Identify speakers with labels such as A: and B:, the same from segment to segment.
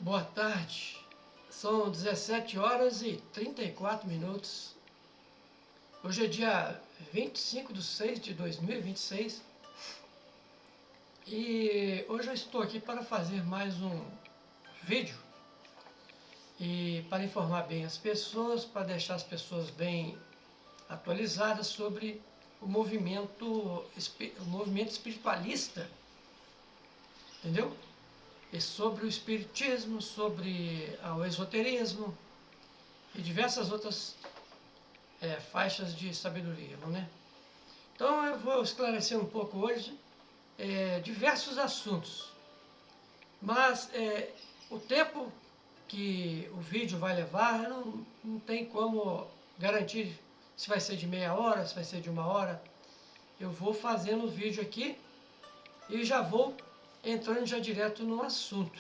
A: Boa tarde, são 17 horas e 34 minutos. Hoje é dia 25/6/2026 e hoje eu estou aqui para fazer mais um vídeo e para informar bem as pessoas, para deixar as pessoas bem atualizadas sobre o movimento espiritualista, entendeu? E sobre o espiritismo, sobre o esoterismo e diversas outras faixas de sabedoria, não é? Então eu vou esclarecer um pouco hoje diversos assuntos, mas o tempo que o vídeo vai levar não tem como garantir se vai ser de meia hora, se vai ser de 1 hora. Eu vou fazendo o vídeo aqui e já vou entrando já direto no assunto,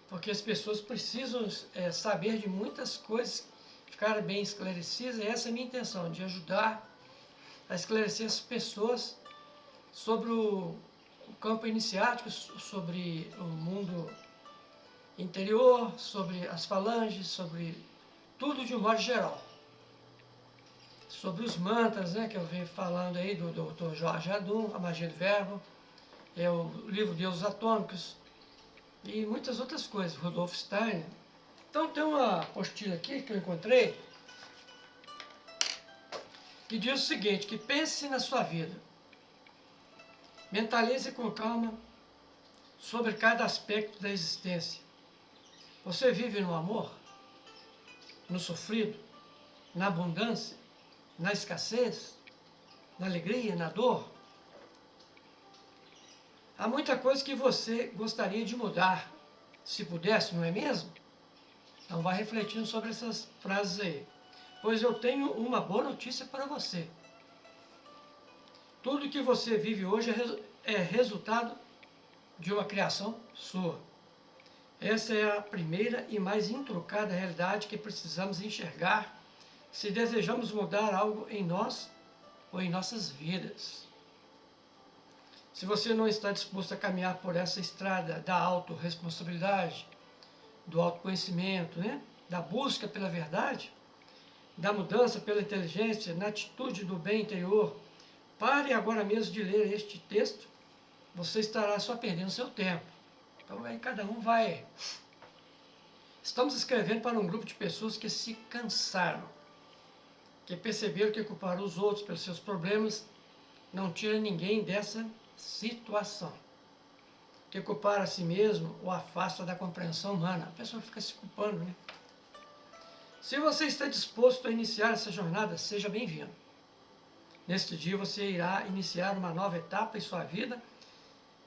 A: porque as pessoas precisam saber de muitas coisas, ficarem bem esclarecidas, e essa é a minha intenção, de ajudar a esclarecer as pessoas sobre o campo iniciático, sobre o mundo interior, sobre as falanges, sobre tudo de um modo geral. Sobre os mantras, que eu venho falando aí do Dr. Jorge Adum, a magia do verbo, o livro Deuses Atômicos e muitas outras coisas, Rudolf Steiner. Então tem uma apostila aqui que eu encontrei que diz o seguinte, que pense na sua vida, mentalize com calma sobre cada aspecto da existência. Você vive no amor, no sofrido, na abundância, na escassez, na alegria, na dor? Há muita coisa que você gostaria de mudar, se pudesse, não é mesmo? Então vá refletindo sobre essas frases aí. Pois eu tenho uma boa notícia para você. Tudo que você vive hoje é resultado de uma criação sua. Essa é a primeira e mais intrucada realidade que precisamos enxergar se desejamos mudar algo em nós ou em nossas vidas. Se você não está disposto a caminhar por essa estrada da autorresponsabilidade, do autoconhecimento, da busca pela verdade, da mudança pela inteligência, na atitude do bem interior, pare agora mesmo de ler este texto, você estará só perdendo seu tempo. Então aí cada um vai... Estamos escrevendo para um grupo de pessoas que se cansaram, que perceberam que culpar os outros pelos seus problemas não tira ninguém dessa situação, que culpar a si mesmo o afasta da compreensão humana. A pessoa fica se culpando, Se você está disposto a iniciar essa jornada, seja bem-vindo. Neste dia você irá iniciar uma nova etapa em sua vida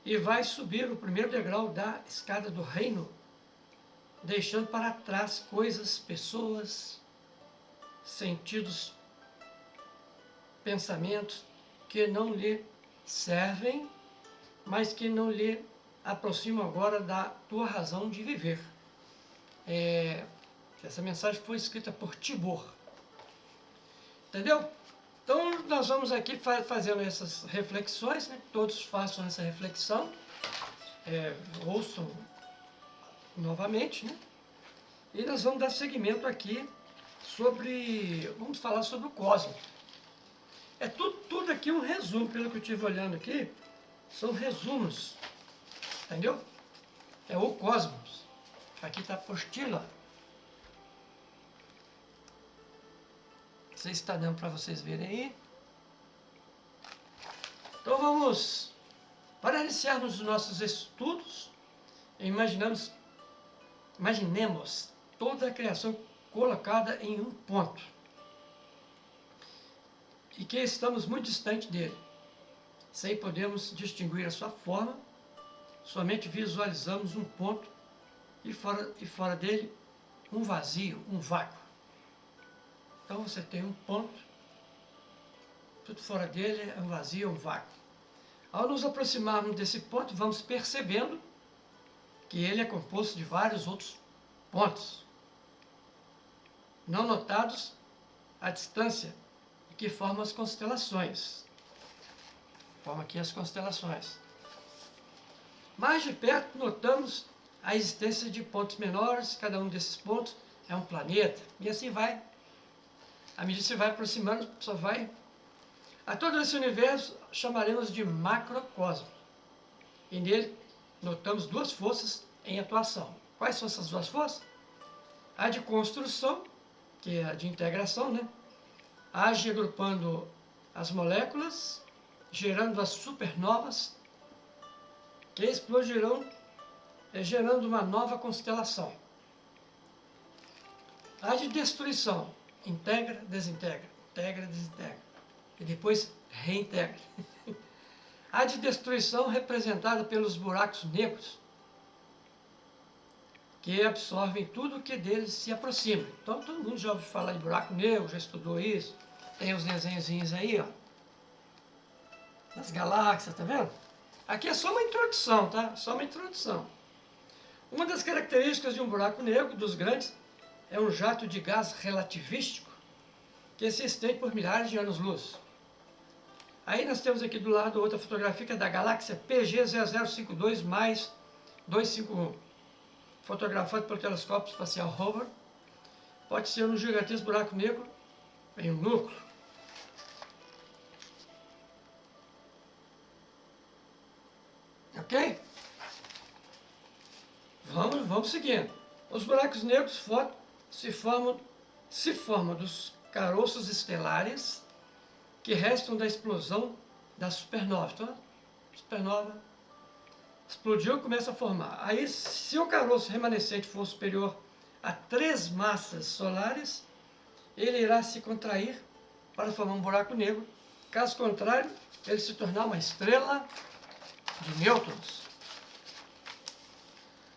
A: e vai subir o primeiro degrau da escada do reino, deixando para trás coisas, pessoas, sentidos, pensamentos que não lhe servem, mas que não lhe aproximam agora da tua razão de viver. Essa mensagem foi escrita por Tibor. Entendeu? Então nós vamos aqui fazendo essas reflexões, todos façam essa reflexão, ouçam novamente, e nós vamos dar seguimento aqui vamos falar sobre o cosmos. Tudo aqui um resumo, pelo que eu estive olhando aqui, são resumos, entendeu? É o cosmos. Aqui está a apostila. Não sei se está dando para vocês verem aí. Então vamos, para iniciarmos os nossos estudos, imaginemos toda a criação colocada em um ponto, e que estamos muito distante dele, sem podermos distinguir a sua forma, somente visualizamos um ponto e fora dele um vazio, um vácuo. Então você tem um ponto, tudo fora dele é um vazio, um vácuo. Ao nos aproximarmos desse ponto, vamos percebendo que ele é composto de vários outros pontos, não notados à distância, que formam as constelações. Formam aqui as constelações. Mais de perto notamos a existência de pontos menores, cada um desses pontos é um planeta, e assim vai. À medida que você vai aproximando, só vai... A todo esse universo chamaremos de macrocosmo. E nele notamos duas forças em atuação. Quais são essas duas forças? A de construção, que é a de integração, né? Age agrupando as moléculas, gerando as supernovas, que explodirão, gerando uma nova constelação. A de destruição, integra, desintegra, e depois reintegra. A de destruição representada pelos buracos negros, que absorvem tudo que deles se aproxima. Então todo mundo já ouviu falar de buraco negro, já estudou isso, tem os desenhozinhos aí, ó, das galáxias, tá vendo? Aqui é só uma introdução, tá? Só uma introdução. Uma das características de um buraco negro, dos grandes, é um jato de gás relativístico que se estende por milhares de anos-luz. Aí nós temos aqui do lado outra fotografia que é da galáxia PG 0052 mais 251, fotografado pelo telescópio espacial Hubble. Pode ser um gigantesco buraco negro em um núcleo. Ok? Vamos seguindo. Os buracos negros se formam dos caroços estelares que restam da explosão da supernova. Então, a supernova explodiu e começa a formar. Aí, se o caroço remanescente for superior a 3 massas solares, ele irá se contrair para formar um buraco negro. Caso contrário, ele se tornar uma estrela de nêutrons.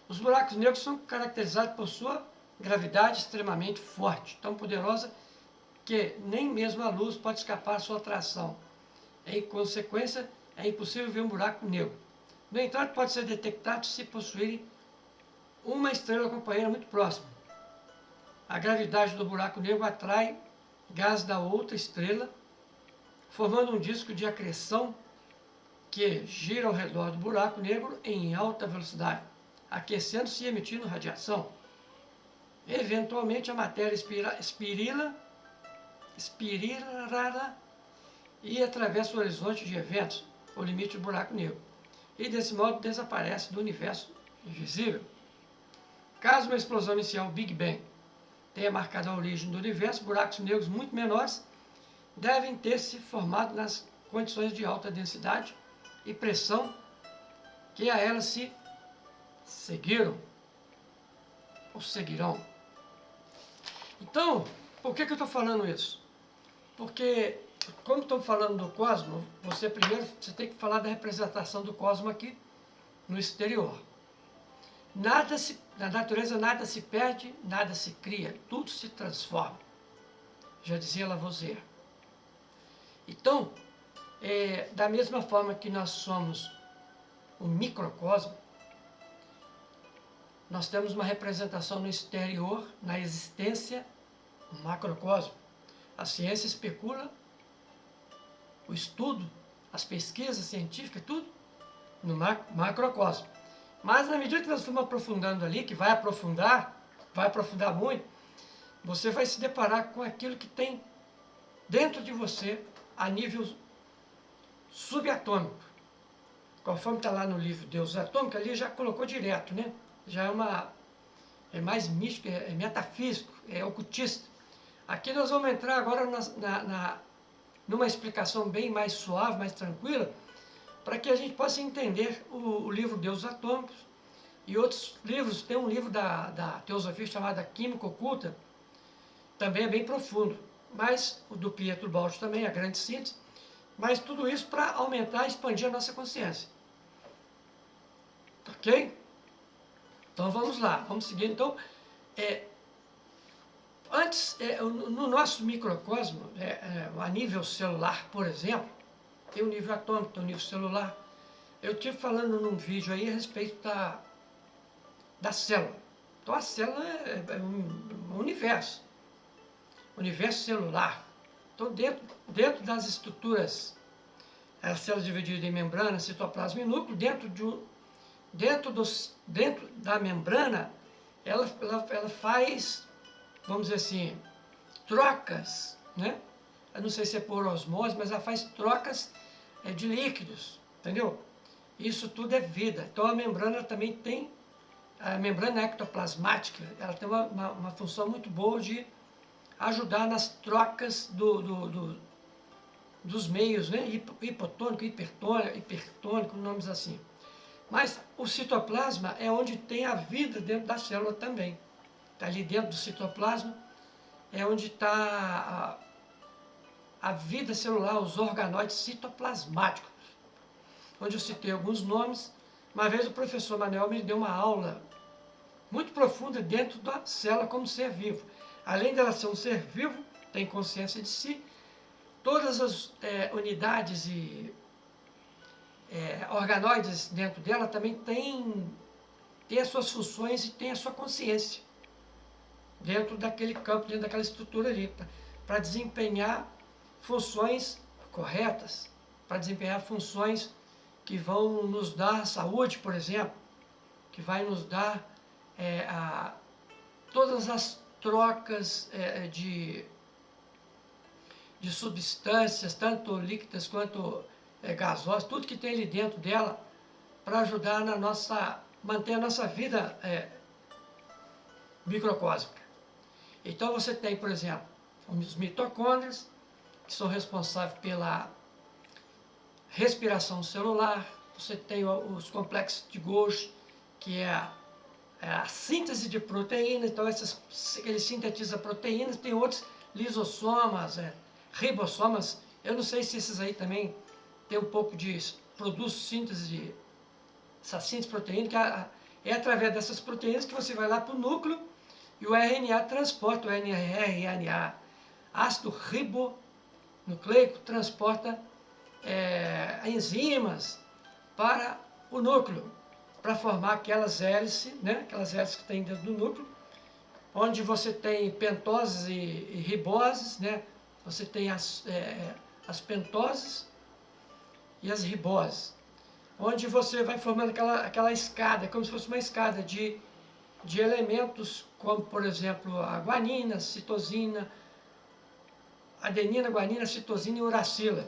A: Os buracos negros são caracterizados por sua gravidade extremamente forte, tão poderosa que nem mesmo a luz pode escapar à sua atração. Em consequência, é impossível ver um buraco negro. No entanto, pode ser detectado se possuírem uma estrela companheira muito próxima. A gravidade do buraco negro atrai gás da outra estrela, formando um disco de acreção que gira ao redor do buraco negro em alta velocidade, aquecendo-se e emitindo radiação. Eventualmente, a matéria espirila e atravessa o horizonte de eventos, o limite do buraco negro, e desse modo desaparece do universo invisível. Caso uma explosão inicial, Big Bang, tenha marcado a origem do universo, buracos negros muito menores devem ter se formado nas condições de alta densidade e pressão que a elas se seguiram ou seguirão. Então, por que eu estou falando isso? Porque, como estamos falando do cosmos, você tem que falar da representação do cosmos aqui no exterior. Na natureza nada se perde, nada se cria, tudo se transforma. Já dizia Lavoisier. Então, da mesma forma que nós somos o microcosmo, nós temos uma representação no exterior, na existência do macrocosmo. A ciência especula, o estudo, as pesquisas científicas, tudo no macrocosmo. Mas na medida que nós formos aprofundando ali, que vai aprofundar muito, você vai se deparar com aquilo que tem dentro de você a nível subatômico. Conforme está lá no livro Deus Atômico, ali já colocou direto, né? Já é mais místico, é metafísico, é ocultista. Aqui nós vamos entrar agora numa explicação bem mais suave, mais tranquila, para que a gente possa entender o livro Deus Atômicos e outros livros. Tem um livro da teosofia chamado Química Oculta, também é bem profundo, mas o do Pietro Baldi também, a grande síntese, mas tudo isso para aumentar e expandir a nossa consciência. Ok? Então vamos lá, vamos seguir. Então, no nosso microcosmo, a nível celular, por exemplo, tem o nível atômico, tem o nível celular. Eu estive falando num vídeo aí a respeito da célula. Então a célula é um universo celular. Então dentro das estruturas, a célula dividida em membrana, citoplasma e núcleo, dentro dentro da membrana, ela faz, vamos dizer assim, trocas, né? Eu não sei se é por osmose, mas ela faz trocas de líquidos, entendeu? Isso tudo é vida. Então a membrana também tem, a membrana ectoplasmática, ela tem uma função muito boa de ajudar nas trocas dos meios, né? Hipotônico, hipertônico, nomes assim. Mas o citoplasma é onde tem a vida dentro da célula também. Está ali dentro do citoplasma, é onde está a vida celular, os organóides citoplasmáticos, onde eu citei alguns nomes. Uma vez o professor Manuel me deu uma aula muito profunda dentro da célula como ser vivo. Além dela ser um ser vivo, tem consciência de si, todas as unidades e organoides dentro dela também tem as suas funções e tem a sua consciência dentro daquele campo, dentro daquela estrutura ali, para desempenhar funções corretas, para desempenhar funções que vão nos dar saúde, por exemplo, que vai nos dar todas as trocas de substâncias, tanto líquidas quanto gasosas, tudo que tem ali dentro dela, para ajudar manter a nossa vida microcósmica. Então você tem, por exemplo, os mitocôndrias, que são responsáveis pela respiração celular. Você tem os complexos de Golgi, que é a síntese de proteínas. Então ele sintetiza proteínas. Tem outros lisossomas, ribossomas. Eu não sei se esses aí também tem um pouco de produz síntese essa síntese proteínica. É através dessas proteínas que você vai lá para o núcleo e o RNA transporta, o RNA, ácido ribonucleico, transporta enzimas para o núcleo, para formar aquelas hélices, né? Aquelas hélices que tem dentro do núcleo, onde você tem pentoses e riboses, né? Você tem as pentoses e as riboses, onde você vai formando aquela escada, como se fosse uma escada de elementos como, por exemplo, a guanina, citosina, adenina, guanina, citosina e uracila.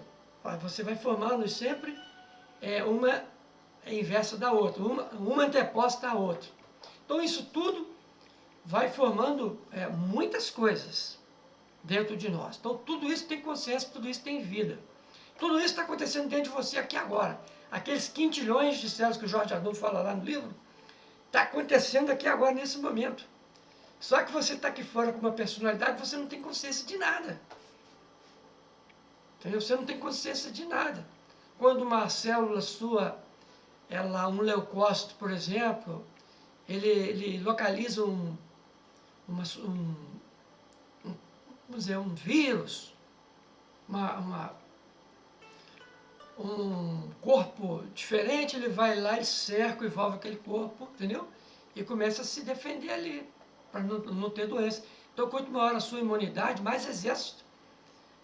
A: Você vai formando sempre uma inversa da outra, uma anteposta à outra. Então isso tudo vai formando muitas coisas dentro de nós. Então tudo isso tem consciência, tudo isso tem vida. Tudo isso está acontecendo dentro de você aqui agora. Aqueles quintilhões de células que o Jorge Adorno fala lá no livro, está acontecendo aqui agora, nesse momento. Só que você está aqui fora com uma personalidade, você não tem consciência de nada. Entendeu? Você não tem consciência de nada. Quando uma célula sua, um leucócito, por exemplo, ele localiza vamos dizer, um vírus, um corpo diferente, ele vai lá e cerca e envolve aquele corpo, entendeu? E começa a se defender ali, para não ter doença. Então, quanto maior a sua imunidade, mais exército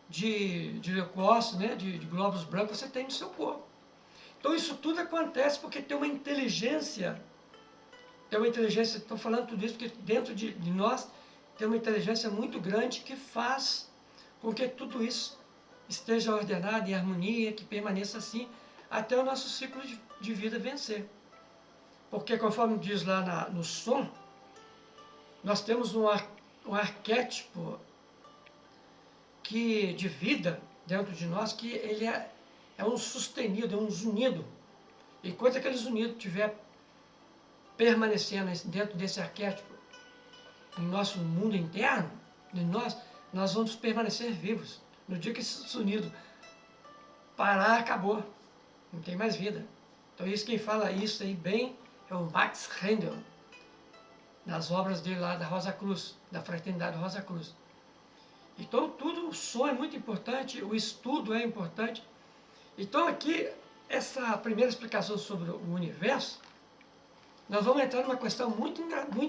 A: de leucócitos, né, de glóbulos brancos você tem no seu corpo. Então, isso tudo acontece porque tem uma inteligência, estou falando tudo isso porque dentro de nós tem uma inteligência muito grande que faz com que tudo isso esteja ordenado, em harmonia, que permaneça assim, até o nosso ciclo de vida vencer. Porque, conforme diz lá no som, nós temos um arquétipo de vida dentro de nós, que ele é um sustenido, é um zunido. Enquanto aquele zunido estiver permanecendo dentro desse arquétipo, no nosso mundo interno, nós vamos permanecer vivos. No dia que esse zunido parar, acabou. Não tem mais vida. Então, quem fala isso aí bem é o Max Rendel, nas obras dele lá da Rosa Cruz, da Fraternidade Rosa Cruz. Então, o som é muito importante, o estudo é importante. Então, aqui, essa primeira explicação sobre o universo, nós vamos entrar numa questão muito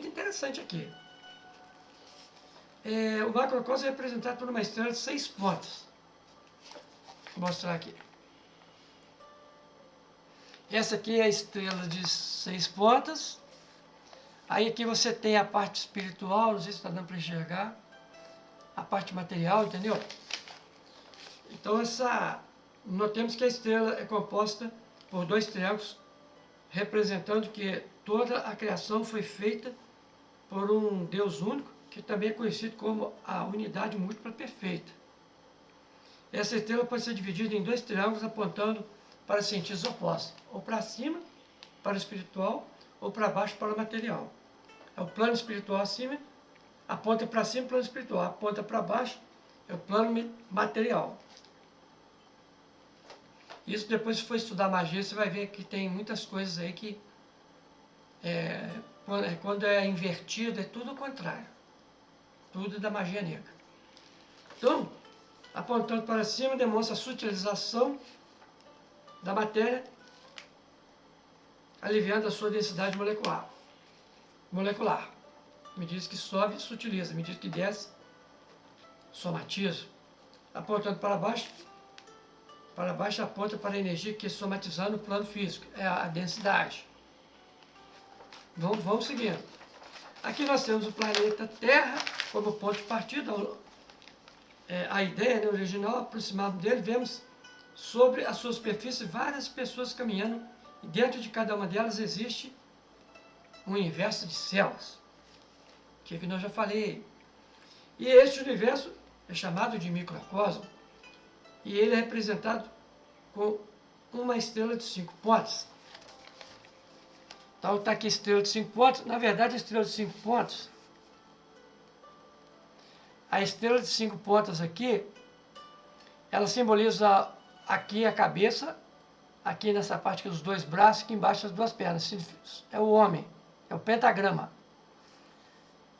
A: interessante aqui. O macrocosmos é representado por uma estrela de 6 pontas. Vou mostrar aqui. Essa aqui é a estrela de 6 pontas. Aí aqui você tem a parte espiritual, não sei se está dando para enxergar. A parte material, entendeu? Então notemos que a estrela é composta por 2 triângulos, representando que toda a criação foi feita por um Deus único, que também é conhecido como a unidade múltipla perfeita. Essa estrela pode ser dividida em 2 triângulos apontando para sentidos opostos, ou para cima, para o espiritual, ou para baixo, para o material. É o plano espiritual acima, aponta para cima, plano espiritual, aponta para baixo, é o plano material. Isso depois, se for estudar magia, você vai ver que tem muitas coisas aí que, quando é invertido, é tudo o contrário. Tudo da magia negra. Então, apontando para cima, demonstra a sutilização da matéria, aliviando a sua densidade molecular. Medida que sobe, sutiliza. Medida que desce, somatiza. Apontando para baixo aponta para a energia que é somatizando no plano físico. É a densidade. Vamos seguindo. Aqui nós temos o planeta Terra como ponto de partida. A ideia, né, original, aproximado dele, vemos sobre a sua superfície várias pessoas caminhando e dentro de cada uma delas existe um universo de células, que eu já falei. E este universo é chamado de microcosmo e ele é representado com uma estrela de 5 pontas. Então está aqui a estrela de 5 pontas. Na verdade, a estrela de 5 pontas, a estrela de 5 pontas aqui, ela simboliza aqui a cabeça, aqui nessa parte aqui, os 2 braços, aqui embaixo as 2 pernas. É o homem, é o pentagrama.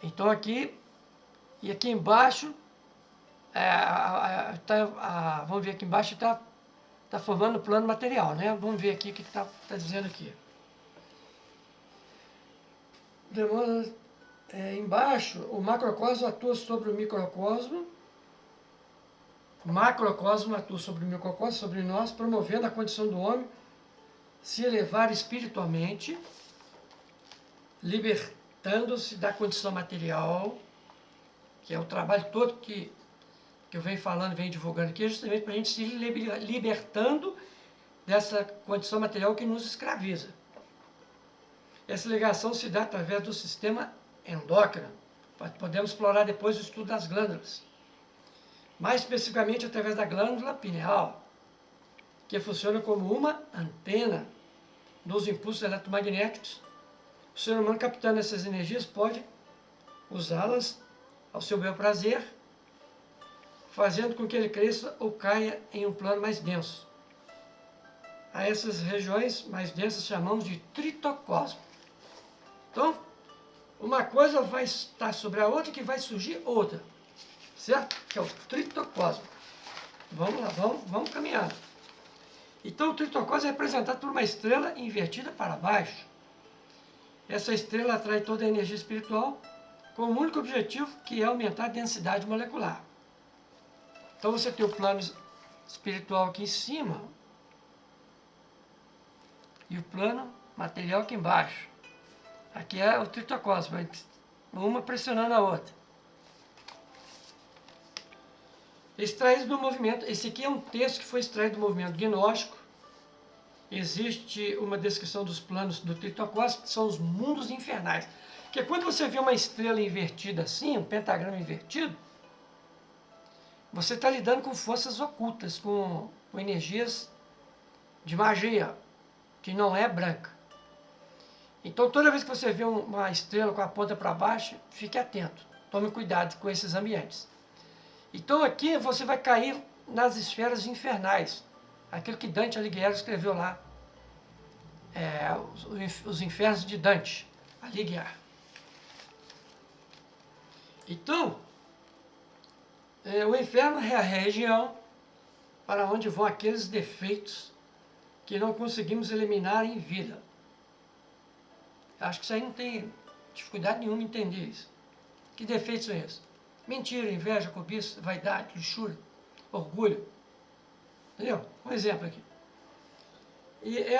A: Então aqui, e aqui embaixo, vamos ver aqui embaixo, está formando o plano material, né? Vamos ver aqui o que está dizendo aqui. Embaixo, o macrocosmo atua sobre o microcosmo. O macrocosmo atua sobre o microcosmo, sobre nós, promovendo a condição do homem se elevar espiritualmente, libertando-se da condição material, que é o trabalho todo que eu venho falando, venho divulgando aqui, justamente para a gente se libertando dessa condição material que nos escraviza. Essa ligação se dá através do sistema endócrino. Podemos explorar depois o estudo das glândulas. Mais especificamente através da glândula pineal, que funciona como uma antena dos impulsos eletromagnéticos. O ser humano, captando essas energias, pode usá-las ao seu bel prazer, fazendo com que ele cresça ou caia em um plano mais denso. A essas regiões mais densas chamamos de tritocosmo. Então, uma coisa vai estar sobre a outra que vai surgir outra, certo? Que é o tritocosmo. Vamos lá, vamos caminhando. Então, o tritocosmo é representado por uma estrela invertida para baixo. Essa estrela atrai toda a energia espiritual com um único objetivo, que é aumentar a densidade molecular. Então, você tem o plano espiritual aqui em cima e o plano material aqui embaixo. Aqui é o tritocosmo, uma pressionando a outra. Extraído do movimento, esse aqui é um texto que foi extraído do movimento gnóstico. Existe uma descrição dos planos do tritocosmo, que são os mundos infernais. Porque quando você vê uma estrela invertida assim, um pentagrama invertido, você está lidando com forças ocultas, com energias de magia, que não é branca. Então, toda vez que você vê uma estrela com a ponta para baixo, fique atento. Tome cuidado com esses ambientes. Então, aqui você vai cair nas esferas infernais. Aquilo que Dante Alighieri escreveu lá. Os infernos de Dante Alighieri. Então, o inferno é a região para onde vão aqueles defeitos que não conseguimos eliminar em vida. Acho que isso aí não tem dificuldade nenhuma em entender isso. Que defeitos são esses? Mentira, inveja, cobiça, vaidade, luxúria, orgulho. Entendeu? Um exemplo aqui. E é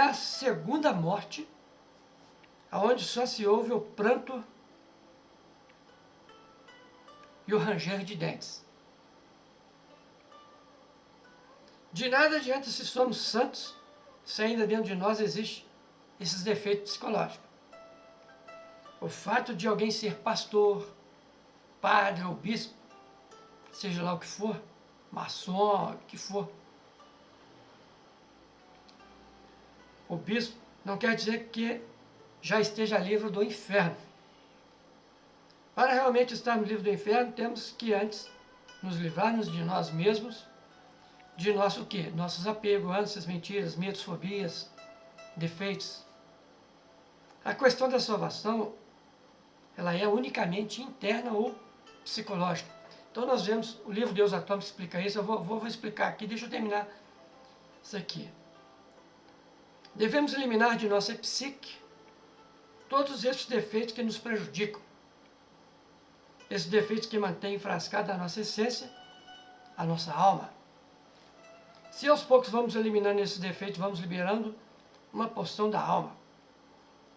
A: a segunda morte, aonde só se ouve o pranto e o ranger de dentes. De nada adianta se somos santos, se ainda dentro de nós existem esses defeitos psicológicos. O fato de alguém ser pastor, padre ou bispo, seja lá o que for, maçom, o que for, o bispo não quer dizer que já esteja livre do inferno. Para realmente estarmos livres do inferno, temos que antes nos livrarmos de nós mesmos, de nosso o quê? Nossos apegos, ânsias, mentiras, medos, fobias, defeitos. A questão da salvação, ela é unicamente interna ou psicológica. Então nós vemos, o livro Deus Atômico explica isso, eu vou explicar aqui, deixa eu terminar isso aqui. Devemos eliminar de nossa psique todos esses defeitos que nos prejudicam. Esses defeitos que mantêm enfrascada a nossa essência, a nossa alma. Se aos poucos vamos eliminando esses defeitos, vamos liberando uma porção da alma.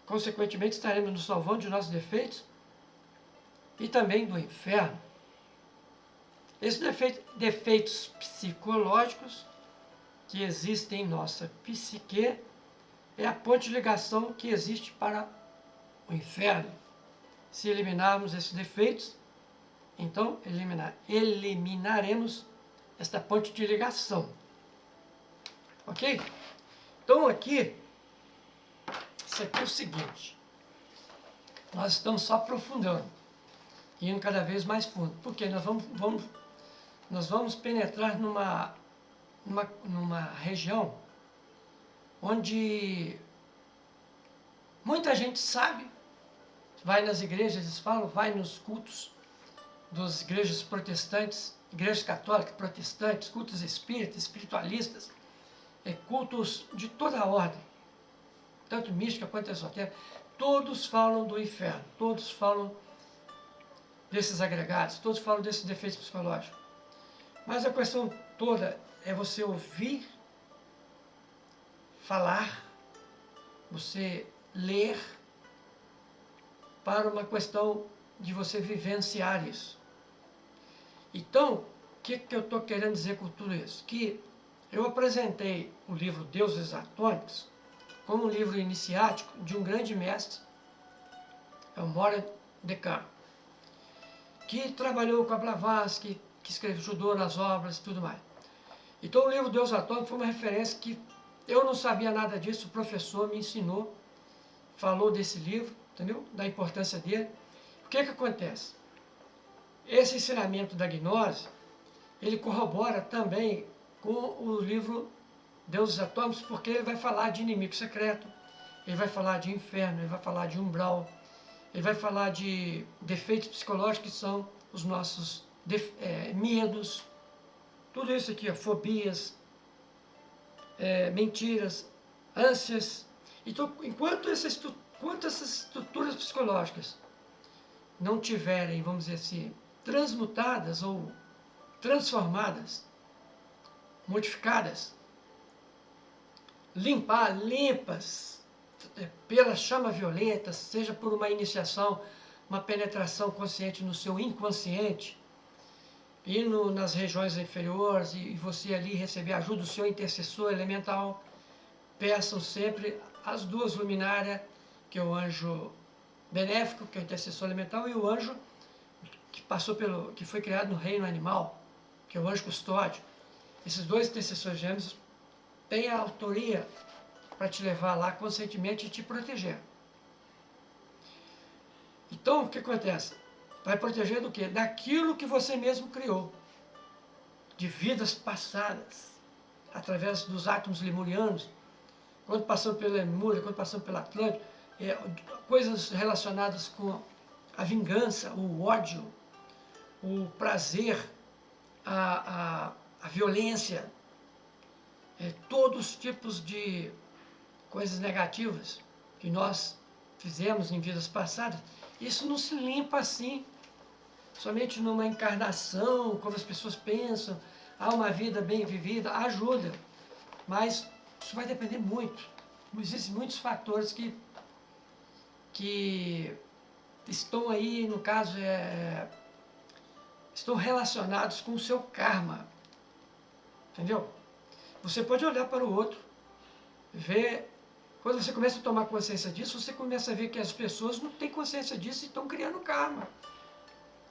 A: Consequentemente, estaremos nos salvando de nossos defeitos e também do inferno. Esses defeitos psicológicos que existem em nossa psique é a ponte de ligação que existe para o inferno. Se eliminarmos esses defeitos, então eliminaremos esta ponte de ligação. Ok? Então aqui, isso aqui é o seguinte, nós estamos só aprofundando, indo cada vez mais fundo, porque nós vamos penetrar numa região onde muita gente sabe, vai nas igrejas, eles falam, vai nos cultos das igrejas protestantes, igrejas católicas, protestantes, cultos espíritas, espiritualistas, cultos de toda a ordem, tanto mística quanto esotérica, todos falam do inferno, todos falam desses agregados, todos falam desses defeitos psicológicos. Mas a questão toda é você ouvir, falar, você ler, para uma questão de você vivenciar isso. Então, o que eu estou querendo dizer com tudo isso? Que eu apresentei o livro Deuses Atômicos como um livro iniciático de um grande mestre, é o Maurent Descartes, que trabalhou com a Blavatsky, que ajudou nas obras e tudo mais. Então o livro Deus Atômico foi uma referência que eu não sabia nada disso, o professor me ensinou, falou desse livro, entendeu? Da importância dele. O que acontece? Esse ensinamento da gnose, ele corrobora também com o livro Deuses Atômicos, porque ele vai falar de inimigo secreto, ele vai falar de inferno, ele vai falar de umbral, ele vai falar de defeitos psicológicos que são os nossos medos, tudo isso aqui, fobias, mentiras, ânsias. Então, enquanto essas estruturas psicológicas não tiverem, vamos dizer assim, transmutadas ou transformadas, modificadas, limpas pela chama violeta, seja por uma iniciação, uma penetração consciente no seu inconsciente, indo nas regiões inferiores e você ali receber a ajuda do seu intercessor elemental, peçam sempre as duas luminárias, que é o anjo benéfico, que é o intercessor elemental, e o anjo que foi criado no reino animal, que é o anjo custódio. Esses dois intercessores gêmeos têm a autoria para te levar lá conscientemente e te proteger. Então, o que acontece? Vai proteger do quê? Daquilo que você mesmo criou, de vidas passadas, através dos átomos lemurianos, quando passamos pela Lemúria, quando passamos pela Atlântida, coisas relacionadas com a vingança, o ódio, o prazer, a violência, todos os tipos de coisas negativas que nós fizemos em vidas passadas, isso não se limpa assim, somente numa encarnação, como as pessoas pensam, uma vida bem vivida, ajuda, mas isso vai depender muito. Existem muitos fatores que estão aí, no caso, estão relacionados com o seu karma, entendeu? Você pode olhar para o outro, ver, quando você começa a tomar consciência disso, você começa a ver que as pessoas não têm consciência disso e estão criando karma.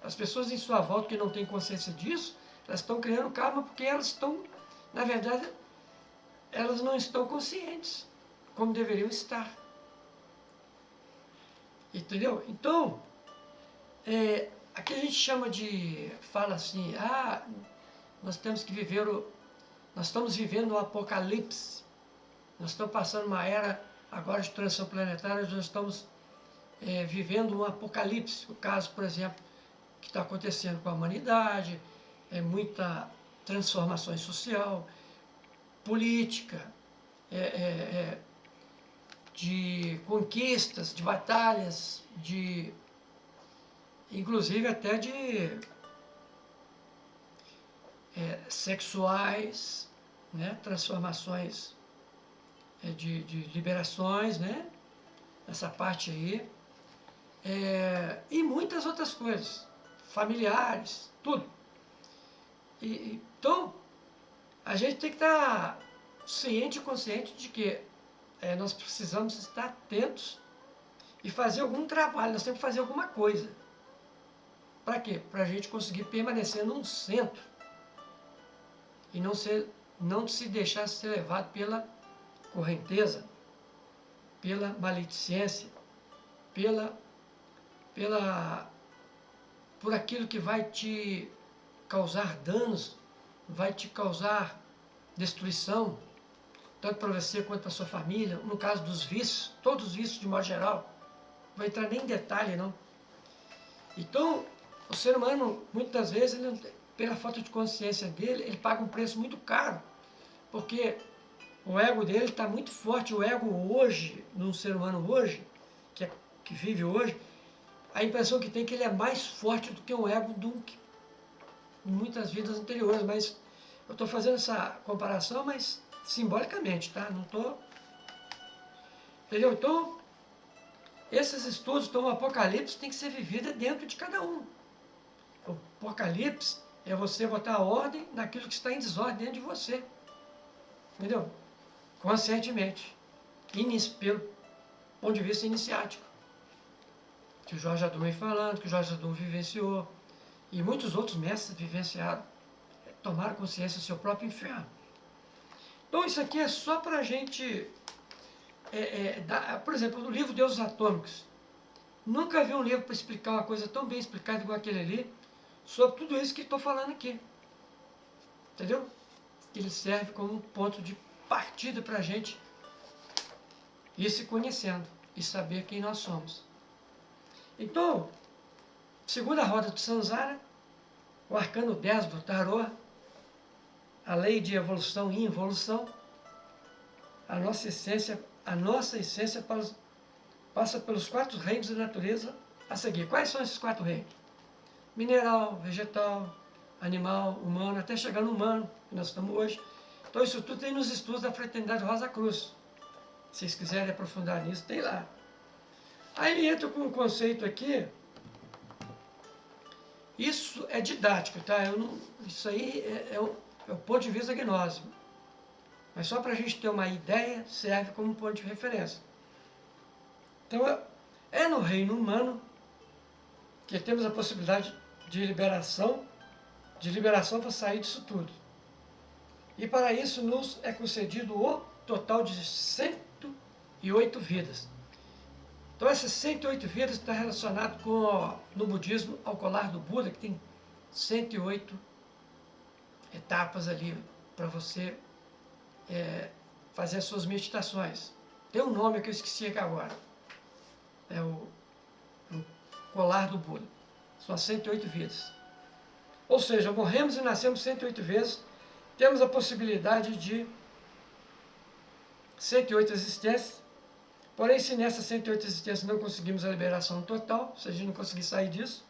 A: As pessoas em sua volta que não têm consciência disso, elas estão criando karma porque elas estão, na verdade, elas não estão conscientes como deveriam estar. Entendeu? Então, aqui a gente chama de, fala assim, nós temos que viver nós estamos vivendo um apocalipse, nós estamos passando uma era agora de transição planetária, nós estamos vivendo um apocalipse, o caso, por exemplo, que está acontecendo com a humanidade, muita transformação social, política, de conquistas, de batalhas, inclusive até de sexuais, né? Transformações de liberações, né? Essa parte aí, e muitas outras coisas, familiares, tudo. Então, a gente tem que estar ciente e consciente de que nós precisamos estar atentos e fazer algum trabalho, nós temos que fazer alguma coisa. Para quê? Para a gente conseguir permanecer num centro e não se deixar ser levado pela correnteza, pela maledicência, por aquilo que vai te causar danos, vai te causar destruição, tanto para você quanto para a sua família. No caso dos vícios, todos os vícios de modo geral, não vou entrar nem em detalhe não. Então, o ser humano, muitas vezes, pela falta de consciência dele, ele paga um preço muito caro, porque o ego dele está muito forte. O ego hoje, num ser humano hoje, que vive hoje, a impressão que tem é que ele é mais forte do que o ego em muitas vidas anteriores, mas eu estou fazendo essa comparação, mas simbolicamente, tá? Não estou... Entendeu? Então, esses estudos, então, o Apocalipse tem que ser vivido dentro de cada um. O Apocalipse é você botar a ordem naquilo que está em desordem dentro de você. Entendeu? Conscientemente. Pelo ponto de vista iniciático. Que o Jorge Adorno vem falando, que o Jorge Adorno vivenciou. E muitos outros mestres vivenciaram. Tomaram consciência do seu próprio inferno. Então isso aqui é só para a gente... por exemplo, no livro Deuses Atômicos. Nunca vi um livro para explicar uma coisa tão bem explicada igual aquele ali, sobre tudo isso que estou falando aqui. Entendeu? Ele serve como um ponto de partida para a gente ir se conhecendo e saber quem nós somos. Então, segunda roda do Samsara, o arcano 10 do Tarô, a lei de evolução e involução, a nossa essência passa pelos 4 reinos da natureza a seguir. Quais são esses 4 reinos? Mineral, vegetal, animal, humano, até chegar no humano, que nós estamos hoje. Então isso tudo tem nos estudos da Fraternidade Rosa Cruz. Se vocês quiserem aprofundar nisso, tem lá. Aí ele entra com um conceito aqui. Isso é didático, tá? Isso aí é o ponto de vista gnóstico. Mas só para a gente ter uma ideia, serve como ponto de referência. Então, é no reino humano que temos a possibilidade de liberação para sair disso tudo. E para isso nos é concedido o total de 108 vidas. Então essas 108 vidas estão relacionadas com, no budismo, ao colar do Buda, que tem 108 etapas ali para você fazer as suas meditações. Tem um nome que eu esqueci aqui agora. É o colar do Buda. São as 108 vidas. Ou seja, morremos e nascemos 108 vezes, temos a possibilidade de 108 existências, porém se nessas 108 existências não conseguimos a liberação total, se a gente não conseguir sair disso,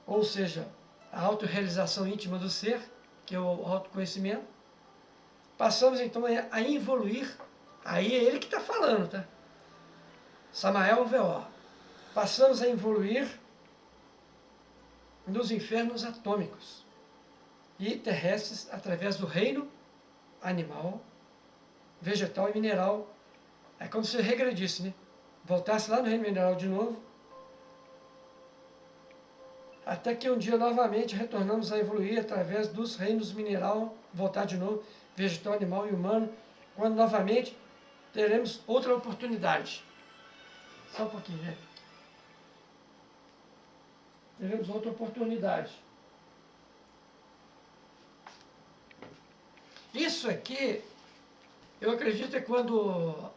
A: ou seja, a autorrealização íntima do ser, que é o autoconhecimento, passamos então a evoluir, aí é ele que está falando, tá? Samael V.O. Passamos a evoluir nos infernos atômicos e terrestres através do reino animal, vegetal e mineral. É como se regredisse, né? Voltasse lá no reino mineral de novo, até que um dia novamente retornamos a evoluir através dos reinos mineral, voltar de novo, vegetal, animal e humano, quando novamente teremos outra oportunidade. Só um pouquinho, né? Teremos outra oportunidade. Isso aqui, eu acredito que quando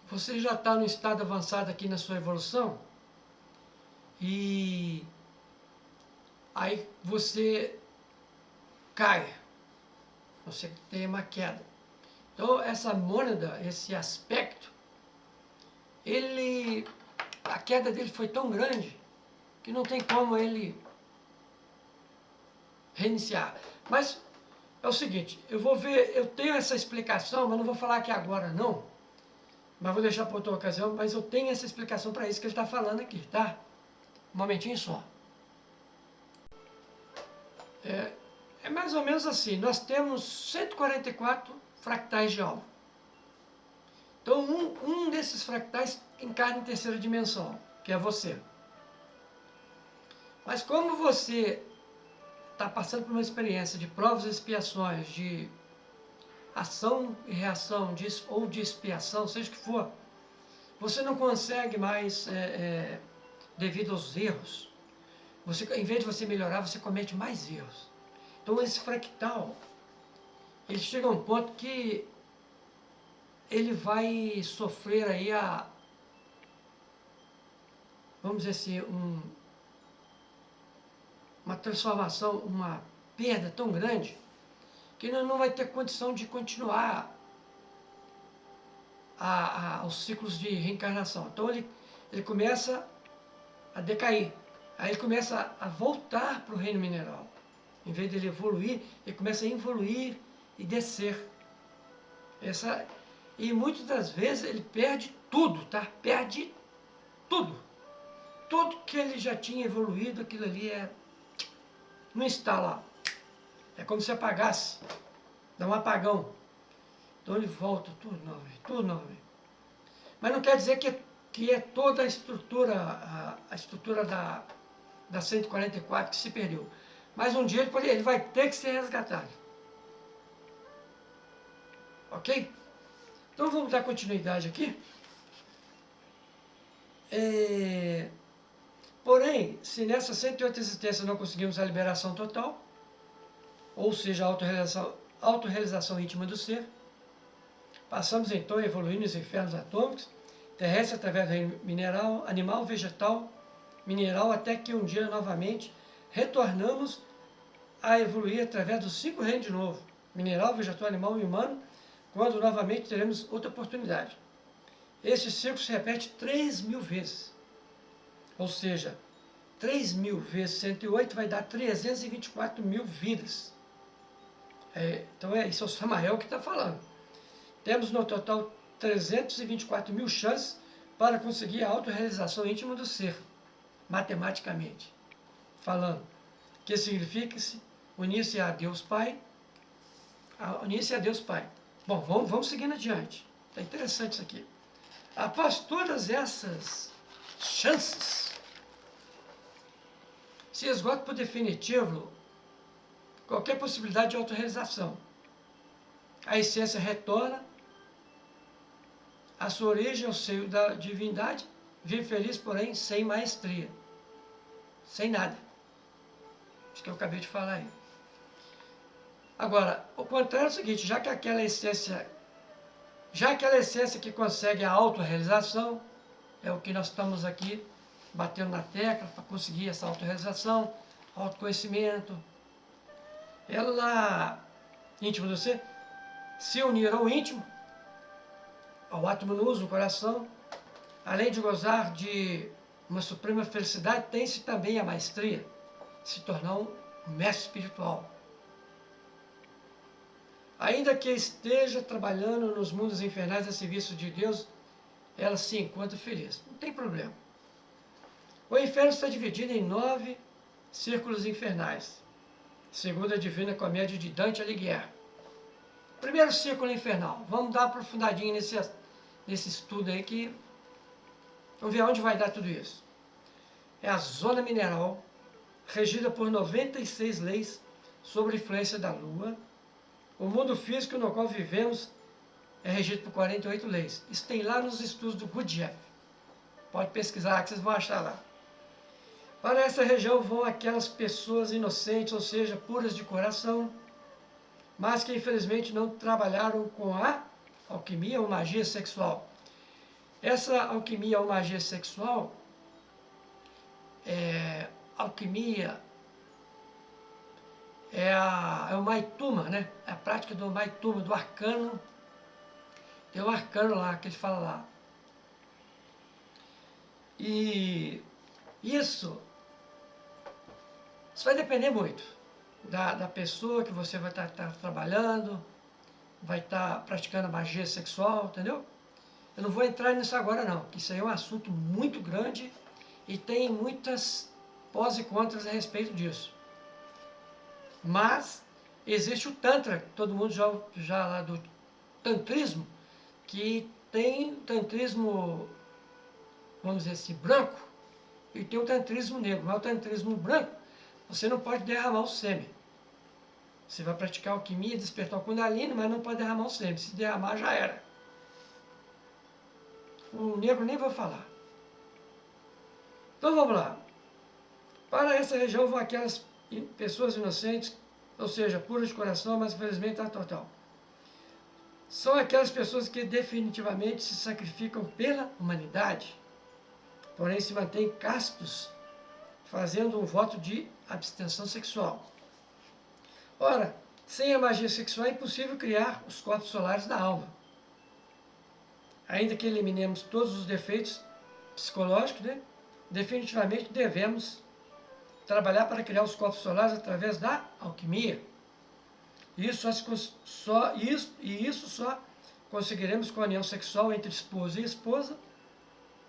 A: você já está no estado avançado aqui na sua evolução, e aí você cai, você tem uma queda. Então essa mônada, esse aspecto, a queda dele foi tão grande que não tem como ele reiniciar. Mas é o seguinte, eu tenho essa explicação, mas não vou falar aqui agora não, mas vou deixar para outra ocasião, mas eu tenho essa explicação para isso que ele está falando aqui, tá? Um momentinho só. É mais ou menos assim, nós temos 144 fractais de alma. Então, um desses fractais encarna em terceira dimensão, que é você. Mas como você está passando por uma experiência de provas e expiações, de ação e reação, ou de expiação, seja o que for, você não consegue mais, devido aos erros, em vez de você melhorar, você comete mais erros. Então esse fractal, ele chega a um ponto que ele vai sofrer aí vamos dizer assim, uma transformação, uma perda tão grande, que ele não vai ter condição de continuar os ciclos de reencarnação. Então ele começa a decair, aí ele começa a voltar para o reino mineral. Em vez de ele evoluir, ele começa a evoluir e descer. E muitas das vezes ele perde tudo, tá? Perde tudo. Tudo que ele já tinha evoluído, aquilo ali não está lá. É como se apagasse, dá um apagão. Então ele volta tudo novamente. Mas não quer dizer que é toda a estrutura da 144 que se perdeu. Mas um dia ele vai ter que ser resgatado. Ok? Então vamos dar continuidade aqui. Porém, se nessa 108 existências não conseguimos a liberação total, ou seja, a autorrealização íntima do ser, passamos então a evoluir nos infernos atômicos, terrestre através do reino mineral, animal, vegetal, mineral, até que um dia novamente retornamos a evoluir através dos 5 reinos de novo, mineral, vegetal, animal e humano, quando novamente teremos outra oportunidade. Esse ciclo se repete 3.000 vezes. Ou seja, 3.000 vezes 108 vai dar 324.000 vidas. Então isso é o Samael que está falando. Temos no total 324.000 chances para conseguir a autorrealização íntima do ser, matematicamente falando. Que significa-se unir-se a Deus Pai, unir-se a Deus Pai. Bom, vamos seguindo adiante. Está interessante isso aqui. Após todas essas chances, se esgota por definitivo qualquer possibilidade de autorrealização. A essência retorna à sua origem, ao seio da divindade, vive feliz, porém, sem maestria. Sem nada. Isso que eu acabei de falar aí. Agora, o contrário é o seguinte, já que aquela essência que consegue a autorrealização, é o que nós estamos aqui batendo na tecla para conseguir essa autorrealização, autoconhecimento, ela, íntimo do ser, se unir ao íntimo, ao átomo luz, no coração, além de gozar de uma suprema felicidade, tem-se também a maestria, se tornar um mestre espiritual. Ainda que esteja trabalhando nos mundos infernais a serviço de Deus, ela se encontra feliz. Não tem problema. O inferno está dividido em 9 círculos infernais, segundo a Divina Comédia de Dante Alighieri. Primeiro círculo infernal. Vamos dar uma aprofundadinha nesse estudo aí que... Vamos ver onde vai dar tudo isso. É a zona mineral, regida por 96 leis sobre a influência da Lua. O mundo físico no qual vivemos é regido por 48 leis. Isso tem lá nos estudos do Gurdjieff. Pode pesquisar que vocês vão achar lá. Para essa região vão aquelas pessoas inocentes, ou seja, puras de coração, mas que infelizmente não trabalharam com a alquimia ou magia sexual. Essa alquimia ou magia sexual, alquimia é o Maituma, né? É a prática do Maituma, do arcano. Tem um arcano lá que ele fala lá. E isso vai depender muito da pessoa que você vai estar trabalhando, vai estar praticando magia sexual, entendeu? Eu não vou entrar nisso agora não, porque isso aí é um assunto muito grande e tem muitas pós e contras a respeito disso. Mas existe o Tantra, que todo mundo já lá do tantrismo, que tem tantrismo, vamos dizer assim, branco, e tem o tantrismo negro. Mas o tantrismo branco, você não pode derramar o sêmen. Você vai praticar alquimia, despertar o Kundalini, mas não pode derramar o sêmen. Se derramar, já era. O negro nem vou falar. Então vamos lá. Para essa região vão aquelas pessoas inocentes, ou seja, puras de coração, mas infelizmente está total. São aquelas pessoas que definitivamente se sacrificam pela humanidade, porém se mantêm castos, fazendo um voto de abstenção sexual. Ora, sem a magia sexual é impossível criar os corpos solares da alma. Ainda que eliminemos todos os defeitos psicológicos, né, definitivamente devemos trabalhar para criar os corpos solares através da alquimia. Isso só conseguiremos com a união sexual entre esposo e esposa,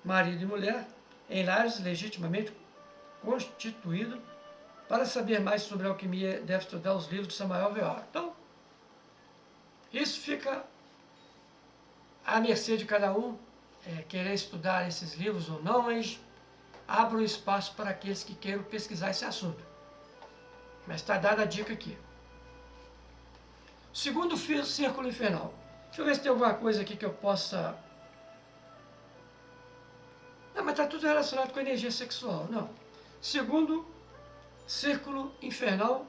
A: marido e mulher, em lares legitimamente constituídos. Para saber mais sobre a alquimia, deve estudar os livros de Samael Weor. Então, isso fica à mercê de cada um, querer estudar esses livros ou não, mas abro espaço para aqueles que queiram pesquisar esse assunto. Mas está dada a dica aqui. Segundo círculo infernal. Deixa eu ver se tem alguma coisa aqui que eu possa... Não, mas está tudo relacionado com a energia sexual. Não. Segundo círculo infernal,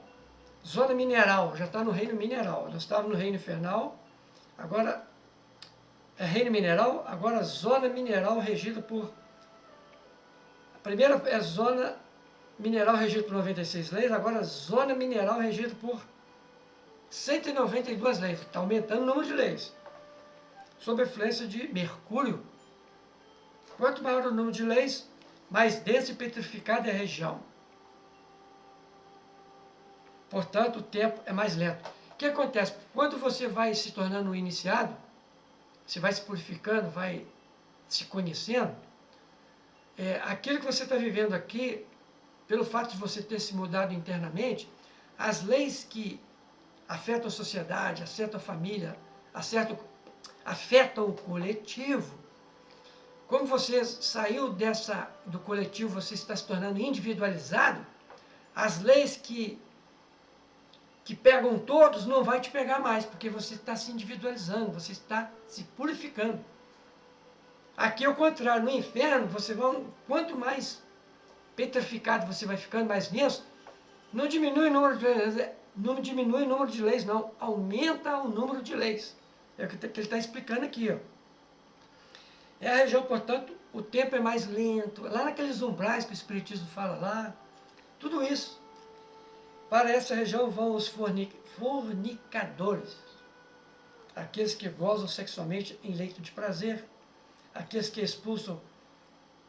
A: zona mineral. Já está no reino mineral. Nós estávamos no reino infernal, agora é reino mineral, agora zona mineral regida por... A primeira é zona mineral regida por 96 leis, agora zona mineral regida por 192 leis. Está aumentando o número de leis. Sob a influência de Mercúrio. Quanto maior o número de leis, mais densa e petrificada é a região. Portanto, o tempo é mais lento. O que acontece? Quando você vai se tornando um iniciado, você vai se purificando, vai se conhecendo, aquilo que você está vivendo aqui, pelo fato de você ter se mudado internamente, as leis que afetam a sociedade, afetam a família, afetam o coletivo. Como você saiu do coletivo, você está se tornando individualizado, as leis que pegam todos não vai te pegar mais, porque você está se individualizando, você está se purificando. Aqui é o contrário, no inferno, quanto mais petrificado você vai ficando, mais denso, não diminui o número de leis, não, aumenta o número de leis. É o que ele está explicando aqui, ó. É a região, portanto, o tempo é mais lento, lá naqueles umbrais que o Espiritismo fala lá, tudo isso. Para essa região vão os fornicadores, aqueles que gozam sexualmente em leito de prazer, aqueles que expulsam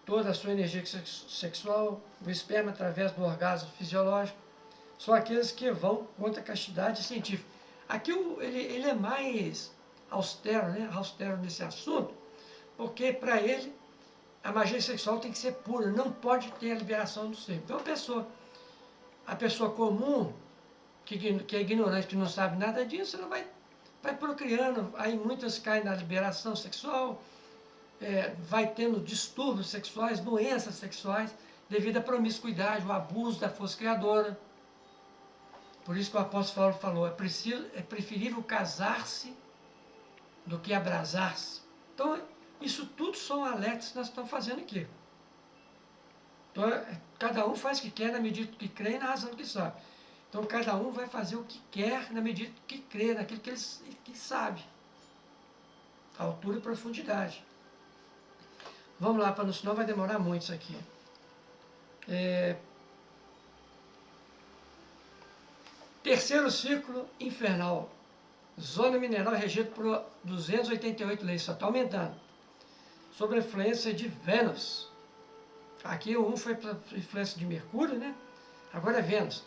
A: toda a sua energia sexual, o esperma através do orgasmo fisiológico, são aqueles que vão contra a castidade científica. Aqui ele é mais austero, né? Austero nesse assunto, porque para ele a magia sexual tem que ser pura, não pode ter a liberação do ser. Então a pessoa comum, que é ignorante, que não sabe nada disso, ela vai procriando, aí muitas caem na liberação sexual, vai tendo distúrbios sexuais, doenças sexuais, devido à promiscuidade, o abuso da força criadora. Por isso que o apóstolo Paulo falou, é preferível casar-se do que abrasar-se. Então, isso tudo são alertas que nós estamos fazendo aqui. Então, cada um faz o que quer na medida que crê e na razão que sabe. Então, cada um vai fazer o que quer na medida que crê, naquilo que sabe. A altura e profundidade. Vamos lá, senão vai demorar muito isso aqui. Terceiro ciclo infernal. Zona mineral regida por 288 leis, só está aumentando. Sob a influência de Vênus. Aqui o 1 foi para influência de Mercúrio, né? Agora é Vênus.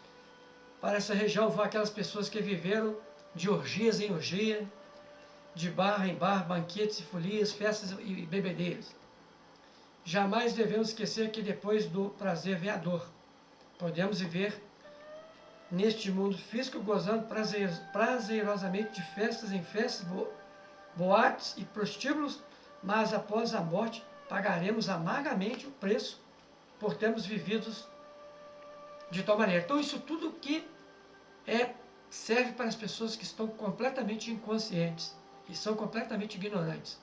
A: Para essa região vão aquelas pessoas que viveram de orgias em orgia, de bar em bar, banquetes e folias, festas e bebedeiras. Jamais devemos esquecer que depois do prazer vem a dor. Podemos viver neste mundo físico gozando prazerosamente de festas em festas, boates e prostíbulos, mas após a morte pagaremos amargamente o preço por termos vivido de tal maneira. Então isso tudo que serve para as pessoas que estão completamente inconscientes, que são completamente ignorantes,